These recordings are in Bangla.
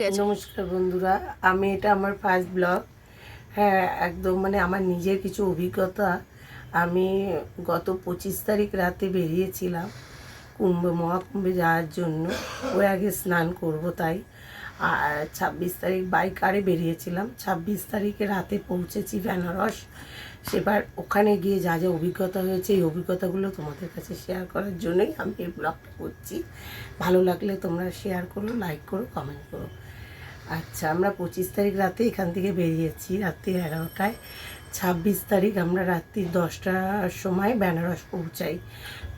নমস্কার বন্ধুরা, আমি এটা আমার ফার্স্ট ব্লগ। হ্যাঁ, একদম মানে আমার নিজের কিছু অভিজ্ঞতা। আমি গত 25 তারিখ রাতে বেরিয়েছিলাম মহাকুম্ভে যাওয়ার জন্য। ওই আগে স্নান করব তাই। আর 26 তারিখ বাই কারে বেরিয়েছিলাম। 26 তারিখে রাতে পৌঁছেছি বেনারস। সেবার ওখানে গিয়ে যা যা অভিজ্ঞতা হয়েছে, এই অভিজ্ঞতাগুলো তোমাদের কাছে শেয়ার করার জন্যই আমি এই ব্লগটা করছি। ভালো লাগলে তোমরা শেয়ার করো, লাইক করো, কমেন্ট করো। আচ্ছা, আমরা 25 তারিখ রাতে এখান থেকে বেরিয়েছি রাত্রি 11টায়। 26 তারিখ আমরা রাত্রি 10টার সময় বেনারস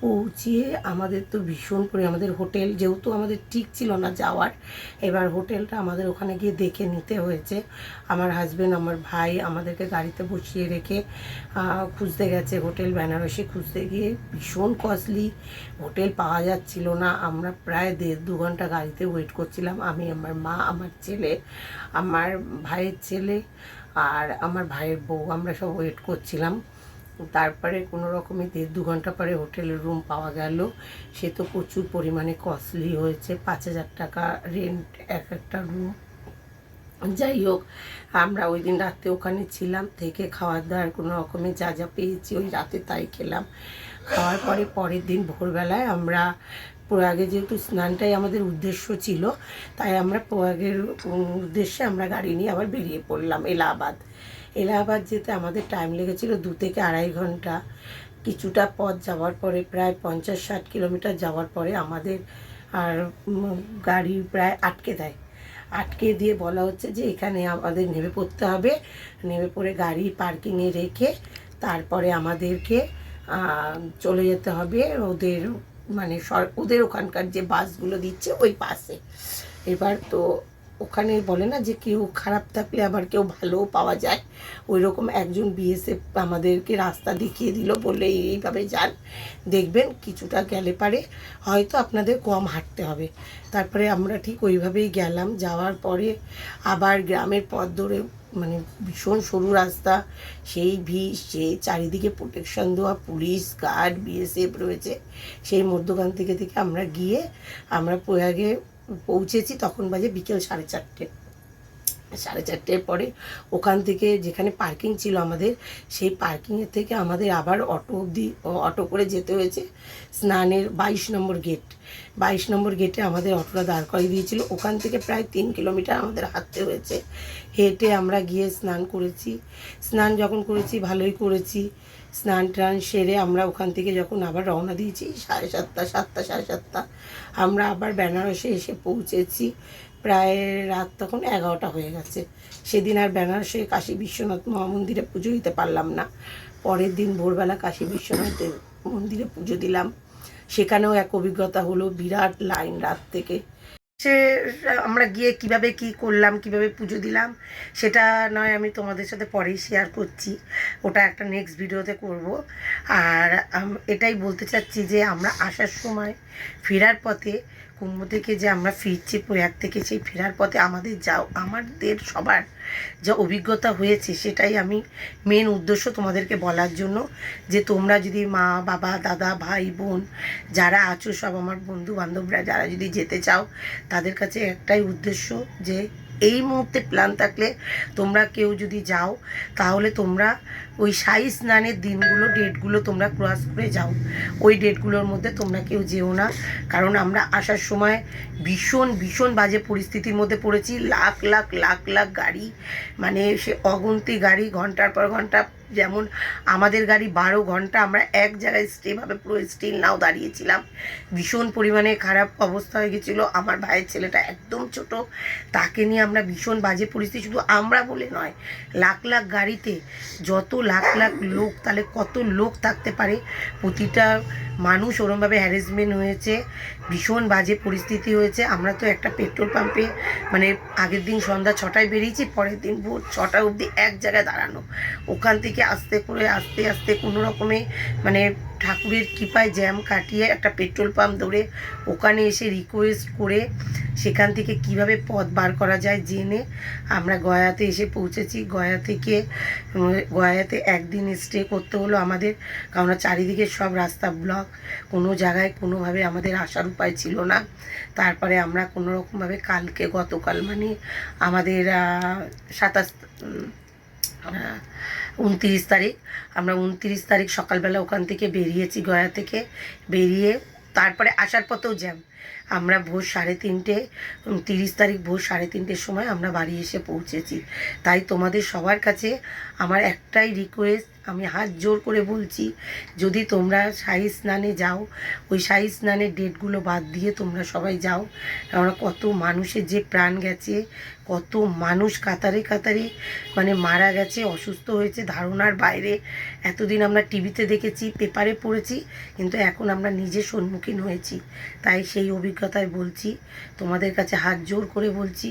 পৌঁছিয়ে আমাদের তো ভীষণ করে আমাদের হোটেল, যেহেতু আমাদের ঠিক ছিল না যাওয়ার, এবার হোটেলটা আমাদের ওখানে গিয়ে দেখে নিতে হয়েছে। আমার হাজব্যান্ড, আমার ভাই আমাদেরকে গাড়িতে বসিয়ে রেখে খুঁজতে গেছে হোটেল। বেনারসে খুঁজতে গিয়ে ভীষণ কস্টলি, হোটেল পাওয়া যাচ্ছিল না। আমরা প্রায় 1.5-2 ঘন্টা গাড়িতে ওয়েট করছিলাম। আমি, আমার মা, আমার ছেলে, আমার ভাইয়ের ছেলে আর আমার ভাইয়ের বউ, আমরা সব ওয়েট করছিলাম। তারপরে কোনো রকমই 1.5-2 ঘন্টা পরে হোটেলের রুম পাওয়া গেল। সে তো প্রচুর পরিমাণে কস্টলি হয়েছে, 5,000 টাকা রেন্ট এক একটা রুম। যাই হোক, আমরা ওই দিন রাতে ওখানে ছিলাম, থেকে খাওয়ার দাওয়ার কোনো রকমে যা যা পেয়েছি ওই রাতে তাই খেলাম। খাওয়ার পরে পরের দিন ভোরবেলায় আমরা প্রয়াগে, যেহেতু স্নানটাই আমাদের উদ্দেশ্য ছিল, তাই আমরা প্রয়াগের উদ্দেশ্যে আমরা গাড়ি নিয়ে আবার বেরিয়ে পড়লাম এলাহাবাদ যেতে আমাদের টাইম লেগেছিল 2 থেকে 2.5 ঘন্টা। কিছুটা পথ যাওয়ার পরে, প্রায় 50-60 কিলোমিটার যাওয়ার পরে আমাদের আর গাড়ি প্রায় আটকে দিয়ে বলা হচ্ছে যে এখানে আমাদের নেমে পড়তে হবে। নেমে পড়ে গাড়ি পার্কিংয়ে রেখে তারপরে আমাদেরকে চলে যেতে হবে ওদের ওখানকার যে বাসগুলো দিচ্ছে ওই বাসে। এবার তো ওখানে বলে না যে কেউ খারাপ থাকলে আবার কেউ ভালোও পাওয়া যায়, ওই রকম একজন বিএসএফ আমাদেরকে রাস্তা দেখিয়ে দিল, বলে এইভাবে যান, দেখবেন কিছুটা গেলে পারে হয়তো আপনাদের কম হাঁটতে হবে। তারপরে আমরা ঠিক ওইভাবেই গেলাম। যাওয়ার পরে আবার গ্রামের পথ ধরে, মানে ভীষণ সরু রাস্তা, সেই চারিদিকে প্রোটেকশন দেওয়া পুলিশ গার্ড বিএসএফ রয়েছে। সেই মধ্যখান থেকে আমরা গিয়ে আমরা প্রয়াগে পৌঁছেছি। তখন বাজে বিকেল 4:30 পরে ওখান থেকে যেখানে পার্কিং ছিল আমাদের, সেই পার্কিংয়ের থেকে আমাদের আবার অটো করে যেতে হয়েছে স্নানের 22 নম্বর গেটে আমাদের অটোটা দাঁড় করিয়ে দিয়েছিল। ওখান থেকে প্রায় 3 কিলোমিটার আমাদের হাঁটতে হয়েছে। হেঁটে আমরা গিয়ে স্নান যখন করেছি ভালোই করেছি। স্নান টান সেরে আমরা ওখান থেকে যখন আবার রওনা দিয়েছি 7:30 আমরা আবার বেনারসে এসে পৌঁছেছি। প্রায় রাত তখন 11টা হয়ে গেছে। সেদিন আর বেনারসে কাশী বিশ্বনাথ মহামন্দিরে পুজো দিতে পারলাম না। পরের দিন ভোরবেলা কাশী বিশ্বনাথের মন্দিরে পুজো দিলাম। সেখানেও এক অভিজ্ঞতা হলো, বিরাট লাইন রাত থেকে। সে আমরা গিয়ে কিভাবে কি করলাম, কিভাবে পুজো দিলাম, সেটা নয় আমি তোমাদের সাথে পরেই শেয়ার করছি, ওটা একটা নেক্সট ভিডিওতে করব। আর এটাই বলতে চাচ্ছি যে আমরা আসার সময় ফেরার পথে কুম্ভ থেকে যে আমরা ফিরছি প্রয়াগ থেকে, সেই ফেরার পথে আমাদের সবার যা অভিজ্ঞতা হয়েছে, সেটাই আমি মেন উদ্দেশ্য তোমাদেরকে বলার জন্য। যে তোমরা যদি মা বাবা দাদা ভাই বোন যারা আছো, সব আমার বন্ধু বান্ধবরা যারা যদি যেতে চাও, তাদের কাছে একটাই উদ্দেশ্য যে এই মুহূর্তে প্ল্যান থাকলে তোমরা কেউ যদি যাও, তাহলে তোমরা ওই শাহী স্নানের দিনগুলো, ডেটগুলো তোমরা ক্রস করে যাও। ওই ডেটগুলোর মধ্যে তোমরা কেউ যেও না, কারণ আমরা আসার সময় ভীষণ বাজে পরিস্থিতির মধ্যে পড়েছি। লাখ লাখ গাড়ি, মানে সে অগুন্তি গাড়ি, ঘন্টার পর ঘন্টা। যেমন আমাদের গাড়ি 12 ঘন্টা আমরা এক জায়গায় পুরো স্টিল নাও দাঁড়িয়েছিলাম। ভীষণ পরিমাণে খারাপ অবস্থা হয়ে গেছিলো। আমার ভাইয়ের ছেলেটা একদম ছোট, তাকে নিয়ে আমরা ভীষণ বাজে পরিস্থিতি। শুধু আমরা বলে নয়, লাখ গাড়িতে যত লাখ লোক, তাহলে কত লোক থাকতে পারে। প্রতিটা মানুষ ওরমভাবে হ্যারাসমেন্ট হয়েছে, ভীষণ বাজে পরিস্থিতি হয়েছে। আমরা তো একটা পেট্রোল পাম্পে, মানে আগের দিন সন্ধ্যা 6টায় বেরিয়েছি, পরের দিন ভোর 6টা অবধি এক জায়গায় দাঁড়ানো। ওখান থেকে আস্তে আস্তে কোনো রকমে মানে ঠাকুরের কৃপায় জ্যাম কাটিয়ে একটা পেট্রোল পাম্প ধরে ওখানে এসে রিকোয়েস্ট করে সেখান থেকে কিভাবে পথ বার করা যায় জেনে আমরা গয়াতে এসে পৌঁছেছি। গয়াতে একদিন স্টে করতে হলো আমাদের, কারণ চারিদিকে সব রাস্তা ব্লক, কোনো জায়গায় কোনোভাবে আমাদের আসার উপায় ছিল না। তারপরে আমরা কোনো রকমভাবে গতকাল মানে আমাদের 29 তারিখ, আমরা 29 তারিখ সকালবেলা ওখান থেকে বেরিয়েছি, গয়া থেকে বেরিয়ে তারপরে আসার পথেও জ্যাম। আমরা ভোর 3:30, 30 তারিখ ভোর 3:30-র সময় আমরা বাড়ি এসে পৌঁছেছি। তাই তোমাদের সবার কাছে আমার একটাই রিকোয়েস্ট, আমি হাত জোর করে বলছি, যদি তোমরা শাহী স্নানে যাও, ওই শাহী স্নানের ডেটগুলো বাদ দিয়ে তোমরা সবাই যাও। কেননা কত মানুষের যে প্রাণ গেছে, কত মানুষ কাতারে কাতারে মানে মারা গেছে, অসুস্থ হয়েছে, ধারণার বাইরে। এতদিন আমরা টিভিতে দেখেছি, পেপারে পড়েছি, কিন্তু এখন আমরা নিজে সম্মুখীন হয়েছি। তাই সেই অভিজ্ঞতায় বলছি, তোমাদের কাছে হাত জোর করে বলছি,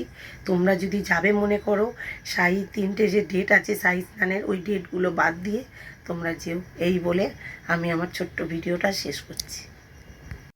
তোমরা যদি যাবে মনে করো, শাহী 3টে যে ডেট আছে শাহী স্নানের, ওই ডেটগুলো বাদ দিয়ে তোমরা যেও। এই বলে আমি আমার ছোট্ট ভিডিওটা শেষ করছি।